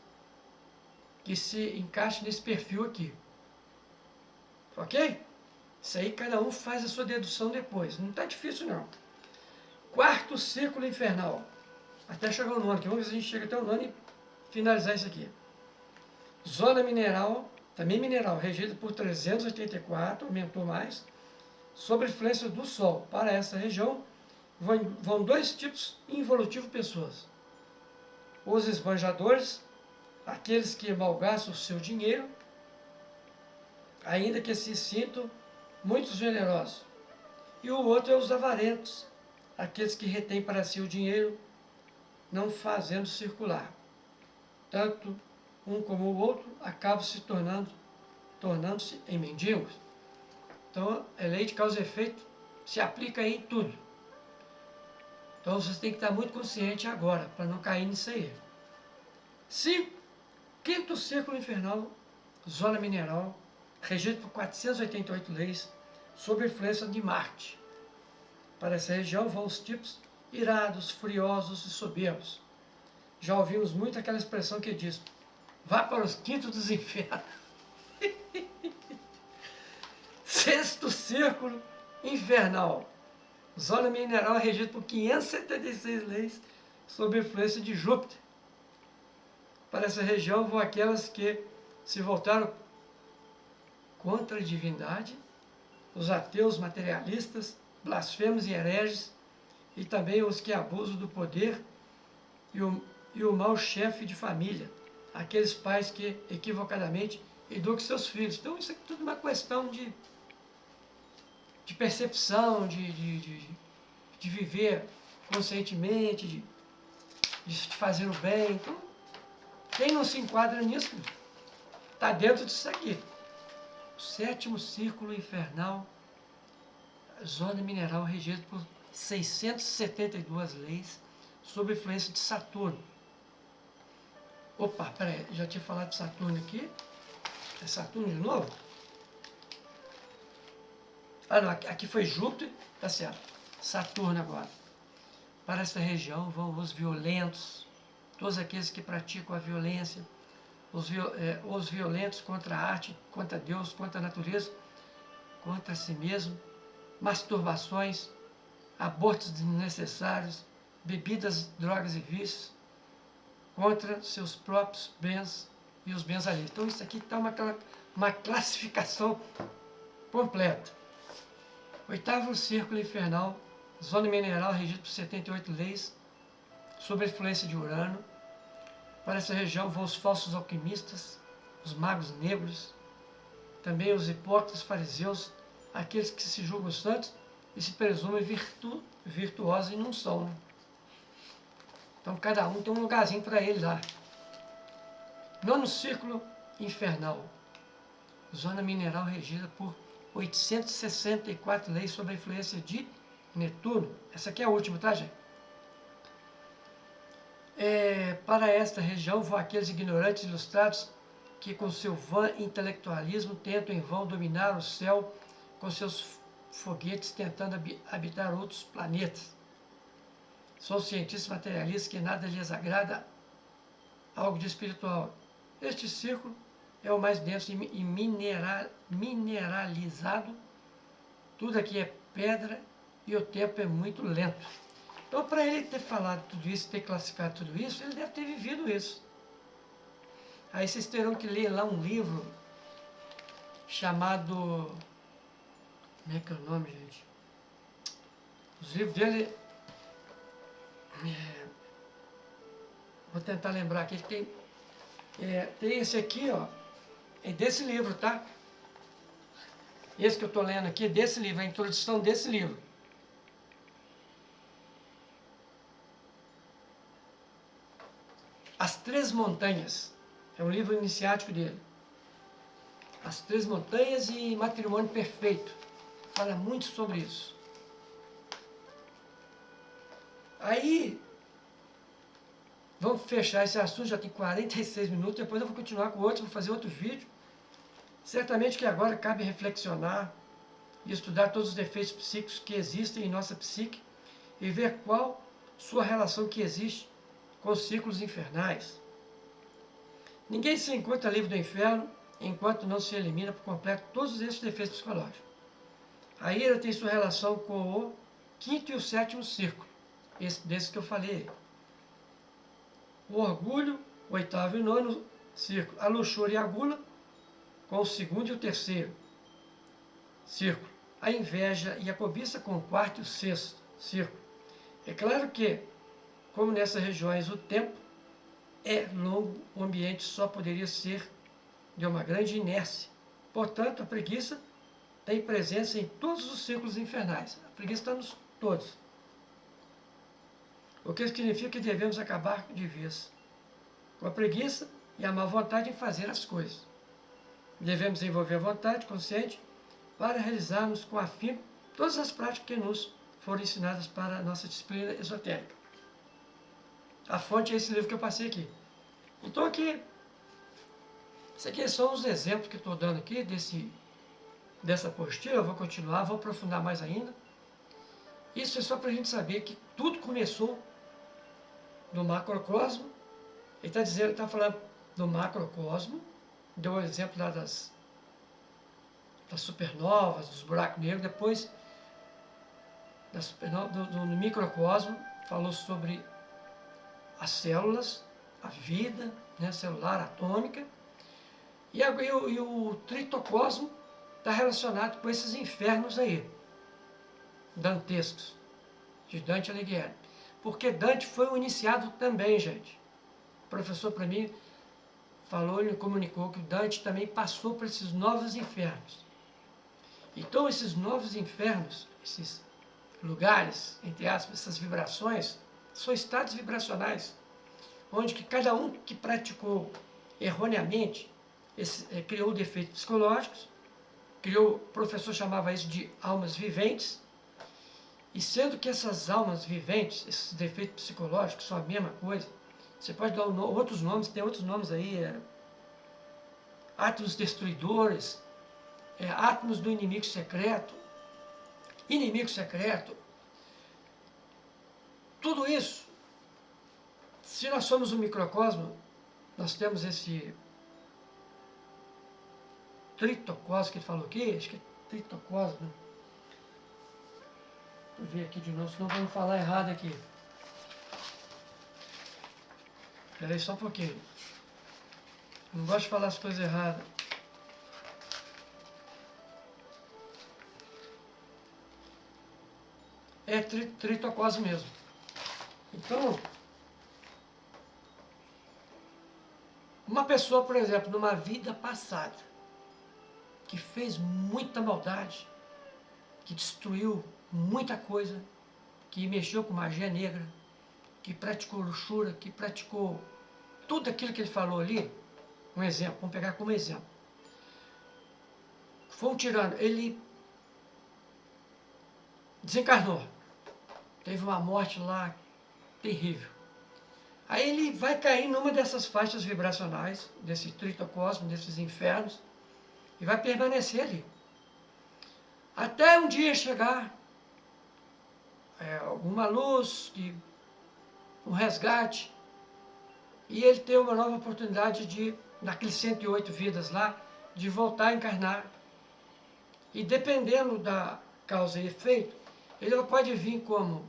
A: que se encaixem nesse perfil aqui. Ok? Isso aí cada um faz a sua dedução depois. Não está difícil não. Quarto círculo infernal. Até chegar ao nono, que vamos ver se a gente chega até o nono e finalizar isso aqui. Zona mineral, também mineral, regida por 384, aumentou mais, sob a influência do Sol. Para essa região vão dois tipos involutivos de pessoas. Os esbanjadores, aqueles que malgastam o seu dinheiro, ainda que se sintam muito generosos. E o outro é os avarentos, aqueles que retêm para si o dinheiro, não fazendo circular. Tanto um como o outro acabam se tornando-se em mendigos. Então, a lei de causa e efeito se aplica aí em tudo. Então, vocês têm que estar muito consciente agora, para não cair nisso aí. Quinto círculo infernal, zona mineral, regido por 488 leis, sob a influência de Marte. Para essa região vão os tipos irados, furiosos e soberbos. Já ouvimos muito aquela expressão que diz, vá para os quintos dos infernos. Sexto círculo infernal, zona mineral regida por 576 leis, sob a influência de Júpiter. Para essa região vão aquelas que se voltaram contra a divindade, os ateus materialistas, blasfemos e hereges, e também os que abusam do poder e o mau chefe de família, aqueles pais que equivocadamente educam seus filhos. Então isso é tudo uma questão de percepção, de viver conscientemente, de fazer o bem. Então, quem não se enquadra nisso, está dentro disso aqui. O sétimo círculo infernal, zona mineral regida por 672 leis, sob influência de Saturno. Opa, peraí, já tinha falado de Saturno aqui. É Saturno de novo? Ah, não, aqui foi Júpiter, tá certo. Saturno agora. Para essa região vão os violentos, todos aqueles que praticam a violência, os violentos contra a arte, contra Deus, contra a natureza, contra si mesmo, masturbações, abortos desnecessários, bebidas, drogas e vícios, contra seus próprios bens e os bens alheios. Então isso aqui está uma classificação completa. Oitavo círculo infernal, zona mineral regida por 78 leis, sob a influência de Urano. Para essa região vão os falsos alquimistas, os magos negros, também os hipócritas fariseus, aqueles que se julgam santos e se presumem virtuosos e não são. Então cada um tem um lugarzinho para ele lá. Nono círculo infernal. Zona mineral regida por 864 leis sob a influência de Netuno. Essa aqui é a última, tá, gente? Para esta região vão aqueles ignorantes ilustrados que com seu vã intelectualismo tentam em vão dominar o céu com seus foguetes tentando habitar outros planetas. São cientistas materialistas que nada lhes agrada algo de espiritual. Este círculo é o mais denso e mineralizado. Tudo aqui é pedra e o tempo é muito lento. Então, para ele ter falado tudo isso, ter classificado tudo isso, ele deve ter vivido isso. Aí vocês terão que ler lá um livro chamado... Como é que é o nome, gente? Os livros dele... Vou tentar lembrar aqui. Tem esse aqui, ó. É desse livro, tá? Esse que eu estou lendo aqui é desse livro, a introdução desse livro. As Três Montanhas. É um livro iniciático dele. As Três Montanhas e Matrimônio Perfeito. Fala muito sobre isso. Aí, vamos fechar esse assunto, já tem 46 minutos, depois eu vou continuar com outro, vou fazer outro vídeo. Certamente que agora cabe reflexionar e estudar todos os defeitos psíquicos que existem em nossa psique e ver qual sua relação que existe com os ciclos infernais. Ninguém se encontra livre do inferno enquanto não se elimina por completo todos esses defeitos psicológicos. A ira tem sua relação com o quinto e o sétimo círculo, desse que eu falei. O orgulho, o oitavo e o nono círculo. A luxúria e a gula, com o segundo e o terceiro círculo. A inveja e a cobiça, com o quarto e o sexto círculo. É claro que, como nessas regiões o tempo é longo, o ambiente só poderia ser de uma grande inércia. Portanto, a preguiça tem presença em todos os círculos infernais. A preguiça está nos todos. O que significa que devemos acabar de vez com a preguiça e a má vontade em fazer as coisas. Devemos desenvolver a vontade consciente para realizarmos com afinco todas as práticas que nos foram ensinadas para a nossa disciplina esotérica. A fonte é esse livro que eu passei aqui. Então aqui, esses aqui são os exemplos que eu estou dando aqui dessa apostila. Eu vou continuar, vou aprofundar mais ainda. Isso é só para a gente saber que tudo começou no macrocosmo. Ele está falando do macrocosmo, deu o exemplo lá das supernovas, dos buracos negros, depois da supernova, do microcosmo, falou sobre as células, a vida, né, celular, atômica, e o tritocosmo está relacionado com esses infernos aí, dantescos, de Dante Alighieri. Porque Dante foi o iniciado também, gente. O professor, para mim, falou, ele comunicou que Dante também passou por esses novos infernos. Então, esses novos infernos, esses lugares, entre aspas, essas vibrações, são estados vibracionais, onde que cada um que praticou erroneamente, criou defeitos psicológicos, o professor chamava isso de almas viventes, e sendo que essas almas viventes, esses defeitos psicológicos, são a mesma coisa, você pode dar outros nomes, tem outros nomes aí, átomos destruidores, átomos do inimigo secreto, tudo isso, se nós somos um microcosmo, nós temos esse tritocosmo que ele falou aqui, acho que é tritocosmo, né? Vou ver aqui de novo, senão vamos falar errado aqui. Espera aí só um pouquinho. Não gosto de falar as coisas erradas. É tritocosmo mesmo. Então, uma pessoa, por exemplo, numa vida passada, que fez muita maldade, que destruiu muita coisa, que mexeu com magia negra, que praticou luxúria, que praticou tudo aquilo que ele falou ali, um exemplo, vamos pegar como exemplo. Foi um tirano, ele desencarnou, teve uma morte lá terrível. Aí ele vai cair numa dessas faixas vibracionais, desse tritocosmo, desses infernos, e vai permanecer ali. Até um dia chegar alguma luz, um resgate, e ele ter uma nova oportunidade de, naqueles 108 vidas lá, de voltar a encarnar. E dependendo da causa e efeito, ele pode vir como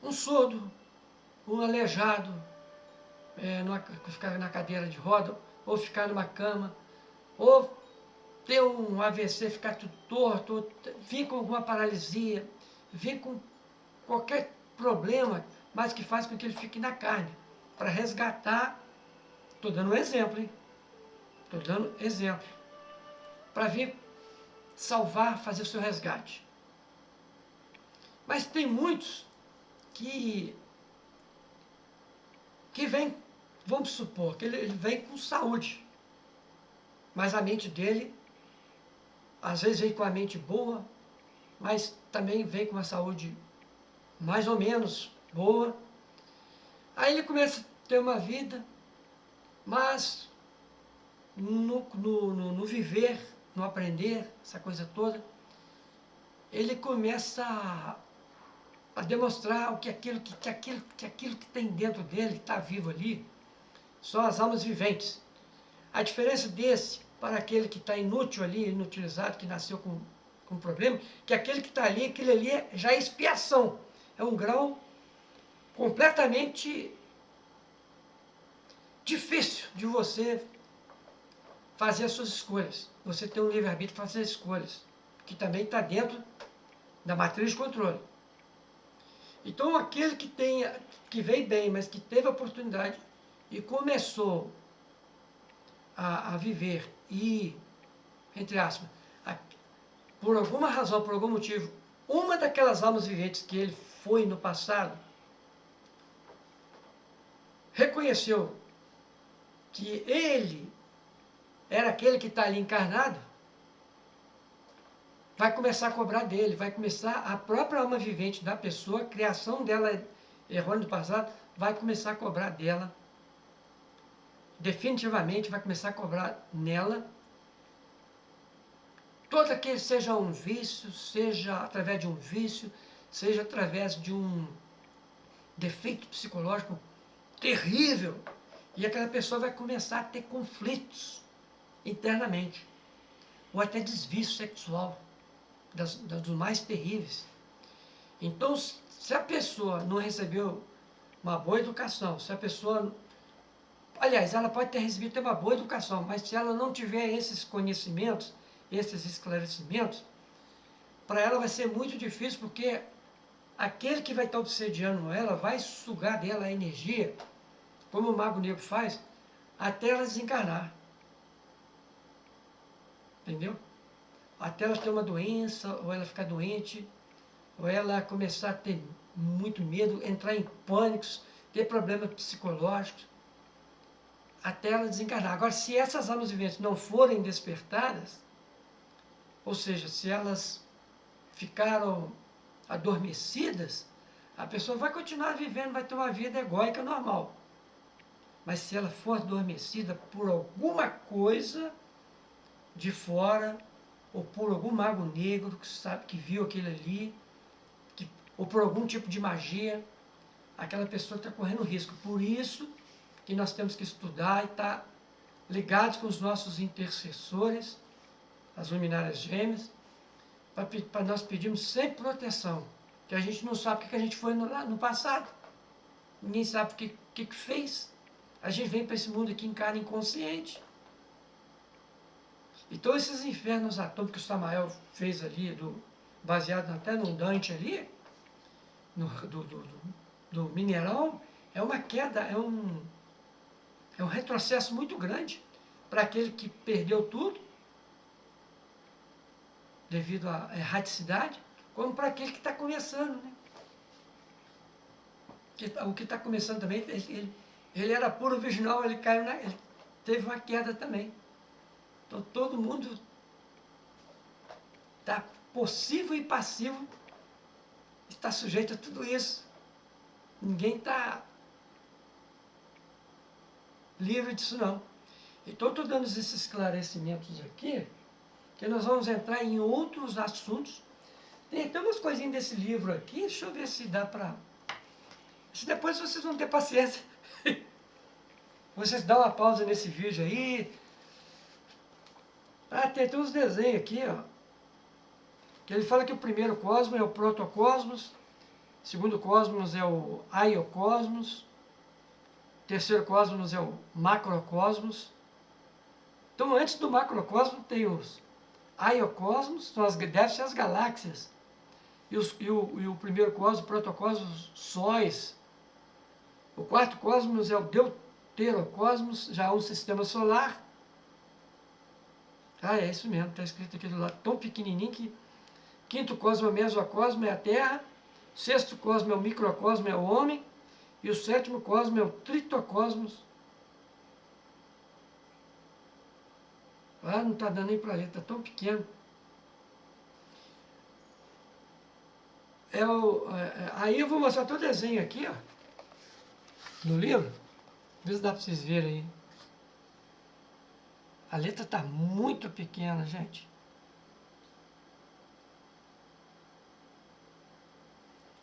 A: um surdo, um aleijado, ficar na cadeira de roda, ou ficar numa cama, ou ter um AVC, ficar tudo torto, ou vir com alguma paralisia, vir com qualquer problema, mas que faz com que ele fique na carne, para resgatar. Estou dando um exemplo, hein? Estou dando exemplo. Para vir salvar, fazer o seu resgate. Mas tem muitos que vêm, vamos supor, que ele vem com saúde, mas a mente dele, às vezes vem com a mente boa, mas também vem com uma saúde mais ou menos boa. Aí ele começa a ter uma vida, mas no viver, no aprender, essa coisa toda, ele começa a demonstrar o que aquilo que tem dentro dele, está vivo ali, são as almas viventes. A diferença desse para aquele que está inútil ali, inutilizado, que nasceu com problema, que aquele que está ali, aquele ali já é expiação. É um grau completamente difícil de você fazer as suas escolhas. Você tem um livre-arbítrio para fazer escolhas, que também está dentro da matriz de controle. Então, aquele que veio bem, mas que teve a oportunidade e começou a viver e, entre aspas, por alguma razão, por algum motivo, uma daquelas almas viventes que ele foi no passado, reconheceu que ele era aquele que está ali encarnado, vai começar a cobrar dele, vai começar a própria alma vivente da pessoa, a criação dela errônea do passado, vai começar a cobrar dela, definitivamente vai começar a cobrar nela, todo aquele, seja um vício, seja através de um vício, seja através de um defeito psicológico terrível, e aquela pessoa vai começar a ter conflitos internamente, ou até desvio sexual, dos mais terríveis. Então, se a pessoa não recebeu uma boa educação, se a pessoa... Aliás, ela pode ter recebido uma boa educação, mas se ela não tiver esses conhecimentos, esses esclarecimentos, para ela vai ser muito difícil, porque aquele que vai estar obsediando ela vai sugar dela a energia, como o Mago Negro faz, até ela desencarnar. Entendeu? Até ela ter uma doença, ou ela ficar doente, ou ela começar a ter muito medo, entrar em pânicos, ter problemas psicológicos, até ela desencarnar. Agora, se essas almas viventes não forem despertadas, ou seja, se elas ficaram adormecidas, a pessoa vai continuar vivendo, vai ter uma vida egóica normal. Mas se ela for adormecida por alguma coisa de fora, ou por algum mago negro que sabe que viu aquilo ali, ou por algum tipo de magia, aquela pessoa está correndo risco. Por isso que nós temos que estudar e estar ligados com os nossos intercessores, as luminárias gêmeas, para nós pedirmos sempre proteção, que a gente não sabe o que a gente foi no passado, ninguém sabe o que fez. A gente vem para esse mundo aqui, encarna inconsciente. Então esses infernos atômicos que o Samael fez ali, baseado até no Dante ali, do mineral, é uma queda, é um retrocesso muito grande para aquele que perdeu tudo, devido à erraticidade, como para aquele que está começando, né? O que está começando também, ele era puro virginal, ele caiu ele teve uma queda também. Então todo mundo está possível e passivo, está sujeito a tudo isso. Ninguém está livre disso não. Então estou dando esses esclarecimentos aqui, que nós vamos entrar em outros assuntos. Tem até umas coisinhas desse livro aqui, deixa eu ver se dá para... Se depois vocês vão ter paciência. Vocês dão uma pausa nesse vídeo aí. Ah, tem uns desenhos aqui, ó. Que ele fala que o primeiro cosmos é o protocosmos, o segundo cosmos é o aiocosmos, o terceiro cosmos é o macrocosmos. Então, antes do macrocosmos tem os aiocosmos, deve ser as galáxias. E o primeiro cosmos, o protocosmos, sóis. O quarto cosmos é o deuterocosmos, já é um sistema solar. Ah, é isso mesmo, está escrito aqui do lado, tão pequenininho que... Quinto cosmo é o mesocosmo, é a Terra. Sexto cosmo é o microcosmo, é o homem. E o sétimo cosmo é o tritocosmos. Ah, não está dando nem para ler, está tão pequeno. Aí eu vou mostrar todo o desenho aqui, ó, no livro. Vê se dá para vocês verem aí. A letra está muito pequena, gente.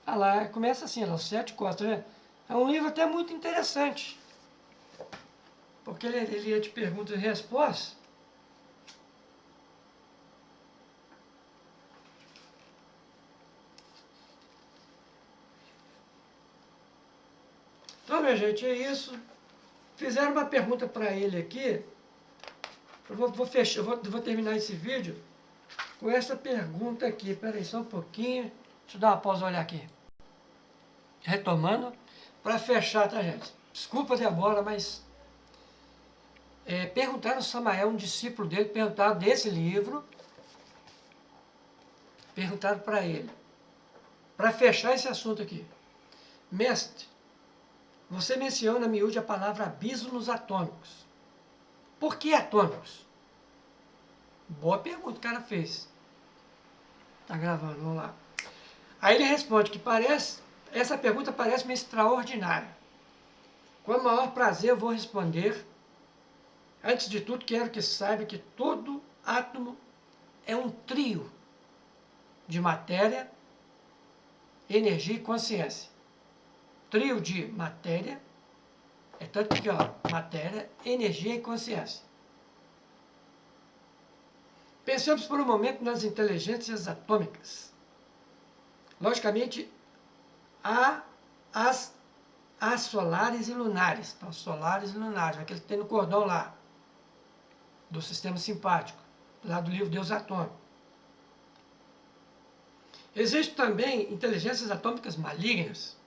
A: Ah lá, começa assim, ó, os 7 costas, né? É um livro até muito interessante. Porque ele é de perguntas e respostas. Então, minha gente, é isso. Fizeram uma pergunta para ele aqui. Eu vou terminar esse vídeo com essa pergunta aqui. Espera aí só um pouquinho. Deixa eu dar uma pausa e olhar aqui. Retomando, para fechar, tá, gente? Desculpa a demora, mas... perguntaram ao Samael, um discípulo dele, perguntaram desse livro. Perguntaram para ele. Para fechar esse assunto aqui. Mestre, você menciona, miúde, a palavra abismos atômicos. Por que atômicos? Boa pergunta que o cara fez. Tá gravando, vamos lá. Aí ele responde que essa pergunta parece-me extraordinária. Com o maior prazer eu vou responder. Antes de tudo, quero que saiba que todo átomo é um trio de matéria, energia e consciência. Trio de matéria, tanto que, ó, matéria, energia e consciência. Pensemos por um momento nas inteligências atômicas. Logicamente, há as solares e lunares. Então, solares e lunares, aquele que tem no cordão lá, do sistema simpático, lá do livro Deus Atômico. Existem também inteligências atômicas malignas,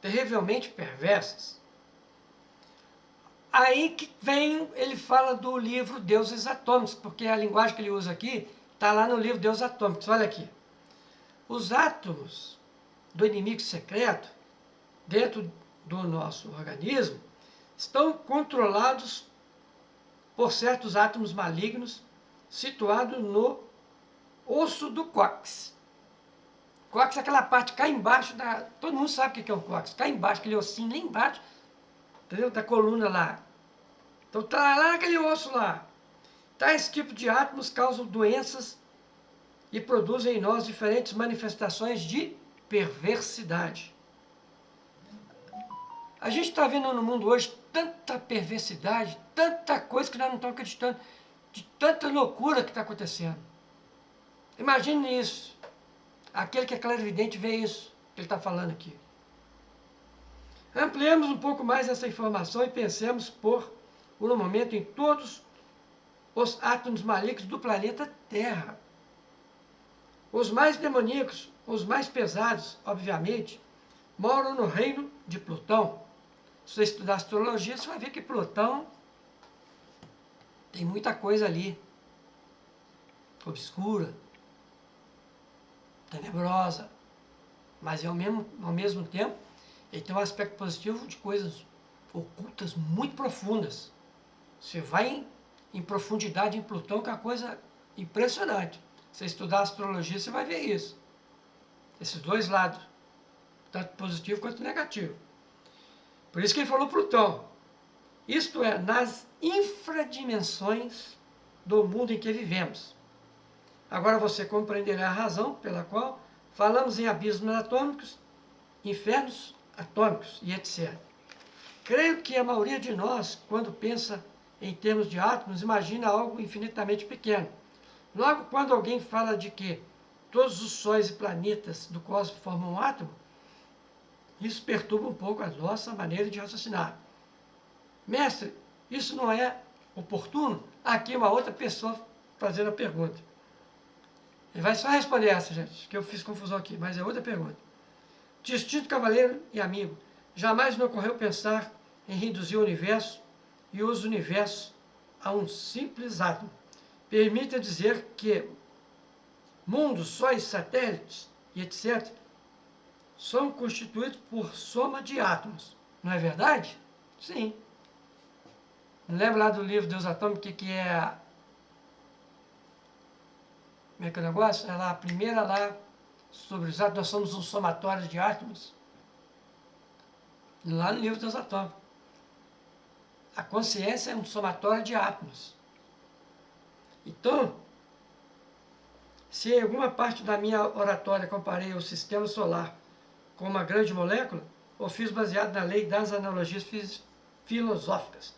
A: terrivelmente perversas. Aí que vem, ele fala do livro Deuses Atômicos, porque a linguagem que ele usa aqui está lá no livro Deuses Atômicos. Olha aqui. Os átomos do inimigo secreto, dentro do nosso organismo, estão controlados por certos átomos malignos situados no osso do cóccix. Cóccix é aquela parte cá embaixo da... Todo mundo sabe o que é o cóccix. Cá embaixo, aquele ossinho lá embaixo, entendeu? Da coluna lá. Então está lá naquele osso lá. Tais tipos de átomos causam doenças e produzem em nós diferentes manifestações de perversidade. A gente está vendo no mundo hoje tanta perversidade, tanta coisa que nós não estamos acreditando, de tanta loucura que está acontecendo. Imagine isso. Aquele que é clarividente vê isso que ele está falando aqui. Ampliemos um pouco mais essa informação e pensemos por um momento em todos os átomos malignos do planeta Terra. Os mais demoníacos, os mais pesados, obviamente, moram no reino de Plutão. Se você estudar astrologia, você vai ver que Plutão tem muita coisa ali, obscura, tenebrosa, mas ao mesmo tempo Ele tem um aspecto positivo de coisas ocultas muito profundas. Você vai em profundidade em Plutão, que é uma coisa impressionante. Você estudar astrologia, você vai ver isso. Esses dois lados, tanto positivo quanto negativo. Por isso que ele falou Plutão. Isto é, nas infradimensões do mundo em que vivemos. Agora você compreenderá a razão pela qual falamos em abismos atômicos, infernos atômicos e etc. Creio que a maioria de nós, quando pensa em termos de átomos, imagina algo infinitamente pequeno. Logo, quando alguém fala de que todos os sóis e planetas do cosmos formam um átomo, isso perturba um pouco a nossa maneira de raciocinar. Mestre, isso não é oportuno? Aqui uma outra pessoa fazendo a pergunta. Ele vai só responder essa, gente, que eu fiz confusão aqui, mas é outra pergunta. Distinto cavaleiro e amigo, jamais me ocorreu pensar em reduzir o universo e os universos a um simples átomo. Permita dizer que mundos, sóis, satélites e etc. são constituídos por soma de átomos. Não é verdade? Sim. Lembra lá do livro Deus Atômico, que é... Como é que é o negócio? É lá, a primeira lá, sobre os átomos, nós somos um somatório de átomos. Lá no livro Deus Atômico. A consciência é um somatório de átomos. Então, se em alguma parte da minha oratória comparei o sistema solar com uma grande molécula, o fiz baseado na lei das analogias filosóficas.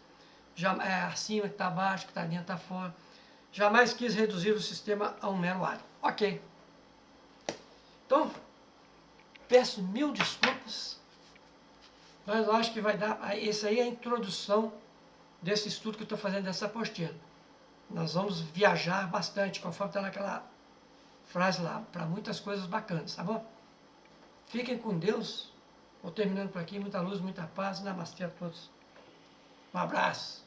A: Já é acima que está abaixo, que está dentro, está fora. Jamais quis reduzir o sistema a um mero átomo. Ok. Então, peço mil desculpas, mas eu acho que vai dar... Essa aí é a introdução desse estudo que eu estou fazendo dessa apostila. Nós vamos viajar bastante, conforme está naquela frase lá, para muitas coisas bacanas, tá bom? Fiquem com Deus. Vou terminando por aqui. Muita luz, muita paz. Namastê a todos. Um abraço.